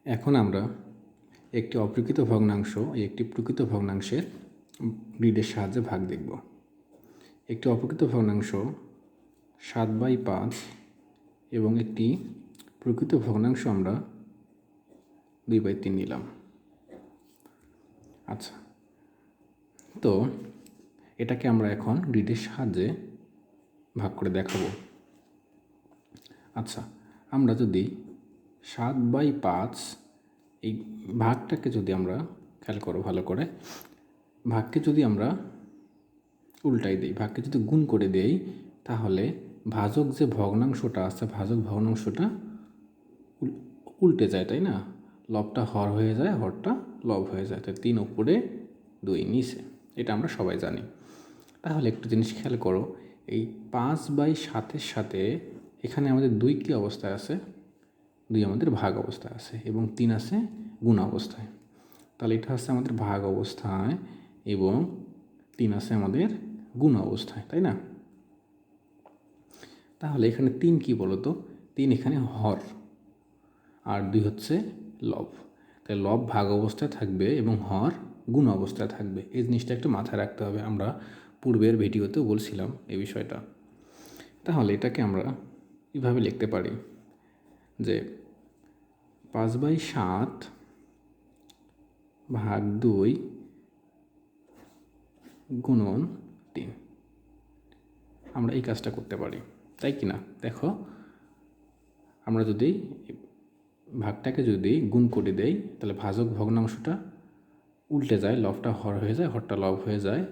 এখন আমরা একটি অপ্রকৃত ভগ্নাংশ একটি প্রকৃত ভগ্নাংশের গ্রিডের সাহায্যে ভাগ দেখব। একটি অপ্রকৃত ভগ্নাংশ 7/5 এবং একটি প্রকৃত ভগ্নাংশ আমরা 2/3 নিলাম। আচ্ছা, তো এটাকে আমরা এখন গ্রিডের সাহায্যে ভাগ করে দেখাবো। আচ্ছা, আমরা যদি 7/5 এই ভাগটাকে যদি আমরা খেয়াল করো ভালো করে, ভাগকে যদি আমরা উল্টাই দিই, ভাগকে যদি গুণ করে দেই, তাহলে ভাজক যে ভগ্নাংশটা আছে ভাজক ভগ্নাংশটা উল্টে যায়, তাই না? লবটা হর হয়ে যায়, হরটা লব হয়ে যায়। তাই 3 উপরে 2 নিচে, এটা আমরা সবাই জানি। তাহলে একটু জিনিস খেয়াল করো, এই 5/7 সাথে এখানে আমাদের 2 কী অবস্থায় আছে? 2 আমাদের ভাগ অবস্থায় আছে এবং 3 আছে গুণ অবস্থায়। তাহলে এটা হচ্ছে আমাদের ভাগ অবস্থায় এবং 3 আছে আমাদের গুণ অবস্থায়, তাই না? তাহলে এখানে 3 কী বলো তো? 3 এখানে হর আর 2 হচ্ছে লব। তাই লব ভাগ অবস্থায় থাকবে এবং হর গুণ অবস্থায় থাকবে। এই জিনিসটা একটু মাথায় রাখতে হবে। আমরা পূর্বের ভিডিওতেও বলছিলাম এই বিষয়টা। তাহলে এটাকে আমরা এভাবে লিখতে পারি যে 5/7 ভাগ 2 গুণন 3। আমরা এই কাজটা করতে পারি, তাই কি না? দেখো, আমরা যদি ভাগটাকে যদি গুণ করে দেই, তাহলে ভাজক ভগ্নাংশটা উল্টে যায়, লবটা হর হয়ে যায়, হরটা লব হয়ে যায়।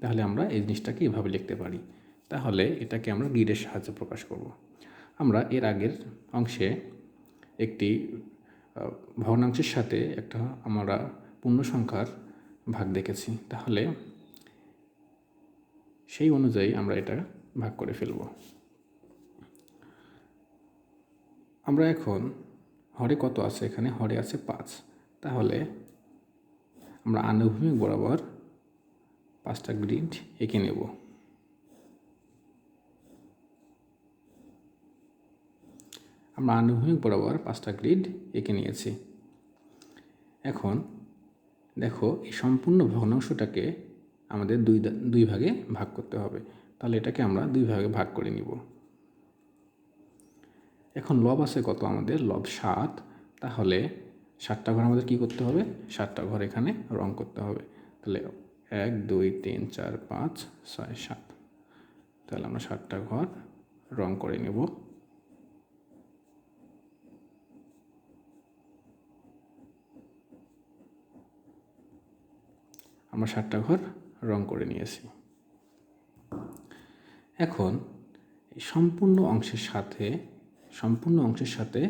তাহলে আমরা এই জিনিসটাকে এভাবে লিখতে পারি। তাহলে এটাকে আমরা গ্রিডের সাহায্যে প্রকাশ করব। আমরা এর আগের অংশে একটি ভগ্নাংশের সাথে একটা আমরা পূর্ণ সংখ্যার ভাগ দেখেছি। তাহলে সেই অনুযায়ী আমরা এটা ভাগ করে ফেলব। আমরা এখন হরে কত আছে? এখানে হরে আছে 5। তাহলে আমরা আনুভূমিক বরাবর 5টা গ্রিড এঁকে নেব। আমরা আনুভূমিক বরাবর 5টা গ্রিড এঁকে নিয়েছি। এখন দেখো, এই সম্পূর্ণ ভগ্নাংশটাকে আমাদের দুই ভাগে ভাগ করতে হবে। তাহলে এটাকে আমরা 2 ভাগে ভাগ করে নিব। এখন লব আছে কত? আমাদের লব 7। তাহলে 7টা ঘর আমাদের কী করতে হবে? 7টা ঘর এখানে রং করতে হবে। তাহলে 1 2 3 4 5 6 7। তাহলে আমরা 7টা ঘর রং করে নেব। আমরা 7টা ঘর রং করে নিয়েছি। এখন এই সম্পূর্ণ অংশের সাথে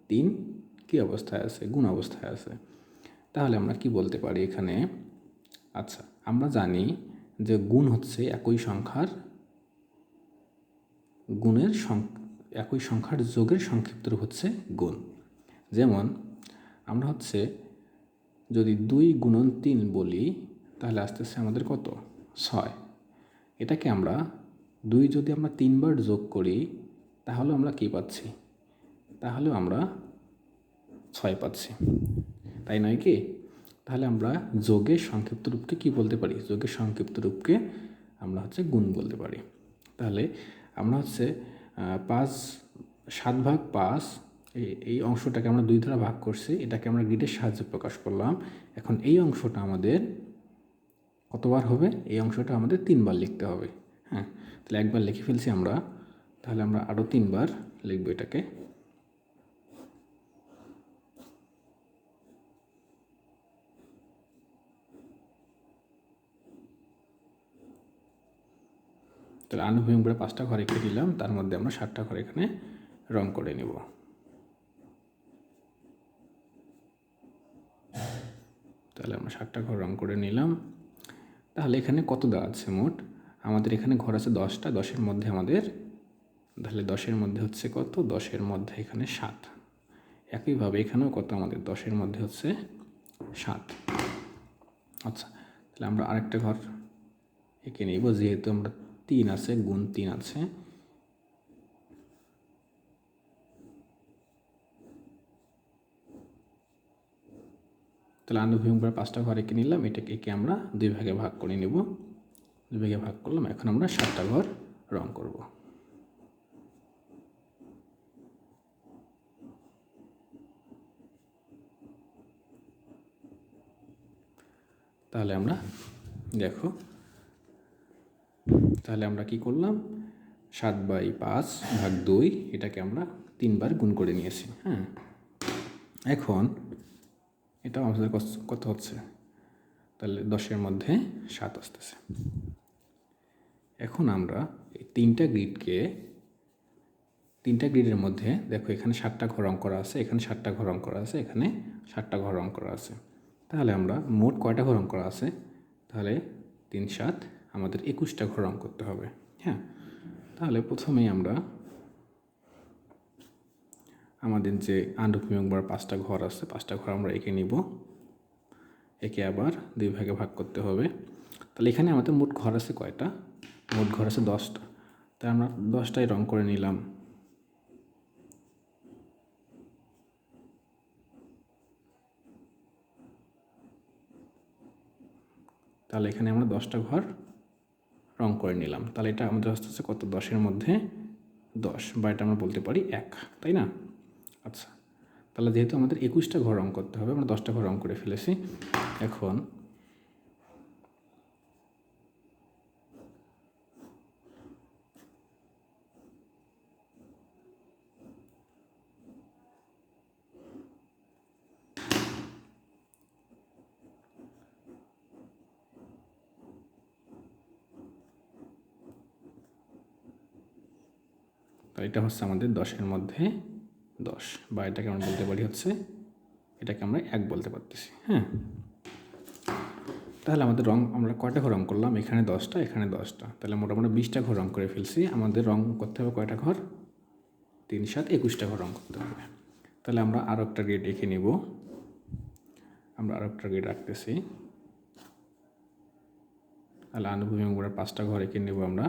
3 কী অবস্থায় আছে? গুণ অবস্থায় আছে। তাহলে আমরা কি বলতে পারি এখানে? আচ্ছা, আমরা জানি যে গুণ হচ্ছে একই সংখ্যার যোগের সংক্ষিপ্ত রূপ হচ্ছে গুণ। যেমন আমরা হচ্ছে যদি 2 গুণন 3 বলি, তাহলে আসতেছে আমাদের কত? 6। এটাকে আমরা 2 যদি আমরা 3 বার যোগ করি, তাহলে আমরা কী পাচ্ছি? তাহলে আমরা 6 পাচ্ছি, তাই নয় কি? তাহলে আমরা যোগের সংক্ষিপ্ত রূপকে কী বলতে পারি? যোগের সংক্ষিপ্ত রূপকে আমরা হচ্ছে গুণ বলতে পারি। তাহলে আমরা হচ্ছে 7/5 এই অংশটাকে আমরা 2 দ্বারা ভাগ করছি। এটাকে আমরা গ্রিডের সাহায্যে প্রকাশ করলাম। এখন এই অংশটা আমাদের কতবার হবে? এই অংশটা আমাদের 3 বার লিখতে হবে। হ্যাঁ, তাহলে একবার লিখে ফেলছি আমরা, তাহলে আমরা আরও 3 বার লিখব এটাকে। তাহলে আনুভূমিক বলে 5টা ঘর এঁকে দিলাম, তার মধ্যে আমরা 7টা ঘর এখানে রং করে নেব। তাহলে আমরা 7টা ঘর রং করে নিলাম। তাহলে এখানে কত দেওয়া আছে মোট? আমাদের এখানে ঘর আছে 10টা। 10-এর মধ্যে আমাদের, তাহলে 10-এর মধ্যে হচ্ছে কত? 10-এর মধ্যে এখানে 7। একইভাবে এখানেও কত? আমাদের 10-এর মধ্যে হচ্ছে 7। আচ্ছা, তাহলে আমরা আরেকটা ঘর এঁকে নিব, যেহেতু আমরা 3 আছে, গুণ 3 আছে। তাহলে আনুভূমিক বার 5টা ঘর এঁকে নিলাম, এটাকে এঁকে আমরা 2 ভাগে ভাগ করে নেব। 2 ভাগে ভাগ করলাম, এখন আমরা 7টা ঘর রং করব। তাহলে আমরা দেখো, তাহলে আমরা কি করলাম, 7/5/2 এটাকে আমরা 3 বার গুণ করে নিয়েছি। হ্যাঁ, এখন এটা আমাদের কত হচ্ছে, তাহলে 10-এর মধ্যে 7 আসতেছে। এখন আমরা এই 3টা গ্রিডের মধ্যে দেখো, এখানে 7টা ঘর রং করা আছে, এখানে 7টা ঘর রং করা আছে, এখানে 7টা ঘর রং করা আছে। তাহলে আমরা মোট কয়টা ঘর রং করা আছে, তাহলে 3-7 আমাদের 21টা ঘর রং করতে হবে। হ্যাঁ, তাহলে প্রথমেই আমরা আমাদের যে আনুভূমিক বার 5টা ঘর আছে, 5টা ঘর আমরা এঁকে নিব, একে আবার 2 ভাগে ভাগ করতে হবে। তাহলে এখানে আমাদের মোট ঘর আছে কয়টা, মোট ঘর আছে 10টা, তাই আমরা 10টাই রং করে নিলাম। তাহলে এখানে আমরা 10টা ঘর রং করে নিলাম। তাহলে এটা আমাদের হচ্ছে কত, 10-এর মধ্যে 10, বা এটা আমরা বলতে পারি 1, তাই না? আচ্ছা, তাহলে যেহেতু আমাদের 21টা ঘর রং করতে হবে, আমরা 10টা ঘর রং করে ফেলেছি। এখন তো এটা হচ্ছে আমাদের 10-এর মধ্যে 10, বা এটাকে আমরা বলতে পারি হচ্ছে, এটাকে আমরা 1 বলতে পারতেছি। হ্যাঁ, তাহলে আমাদের রং আমরা কয়টা ঘর রং করলাম, এখানে 10টা, এখানে 10টা, তাহলে মোটামুটি 20টা ঘর রং করে ফেলছি। আমাদের রং করতে হবে কয়টা ঘর, 3-7 21টা ঘর রং করতে হবে। তাহলে আমরা আরও একটা গ্রেড এঁকে নিব, আমরা আরও একটা গ্রেড রাখতেছি। তাহলে আনুভূমিক বার 5টা ঘর এঁকে নেব, আমরা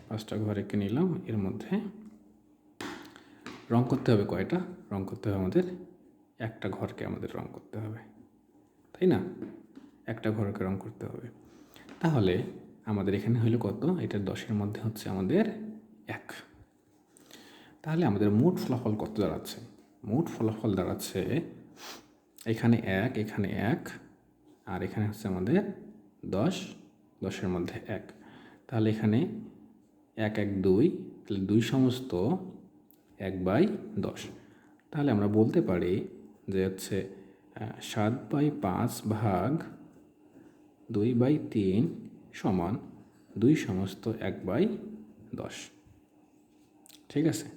5টা ঘর এঁকে নিলাম। এর মধ্যে রং করতে হবে কয়টা, রং করতে হবে আমাদের একটা ঘরকে আমাদের রং করতে হবে, তাই না? একটা ঘরকে রং করতে হবে। তাহলে আমাদের এখানে হইলো কত, এটা 10-এর মধ্যে হচ্ছে আমাদের 1। তাহলে আমাদের মোট ফলাফল কত দাঁড়াচ্ছে, মোট ফলাফল দাঁড়াচ্ছে এখানে 1, এখানে 1, আর এখানে হচ্ছে আমাদের 10, 10-এর মধ্যে 1। তাহলে এখানে 1, 1, 2, তাহলে 2 সমস্ত 1/10। তাহলে আমরা বলতে পারি যে হচ্ছে 7/5/2/3 সমান 2 সমস্ত 1/10। ঠিক আছে,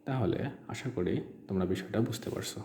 তাহলে আশা করি তোমরা বিষয়টা বুঝতে পারছো।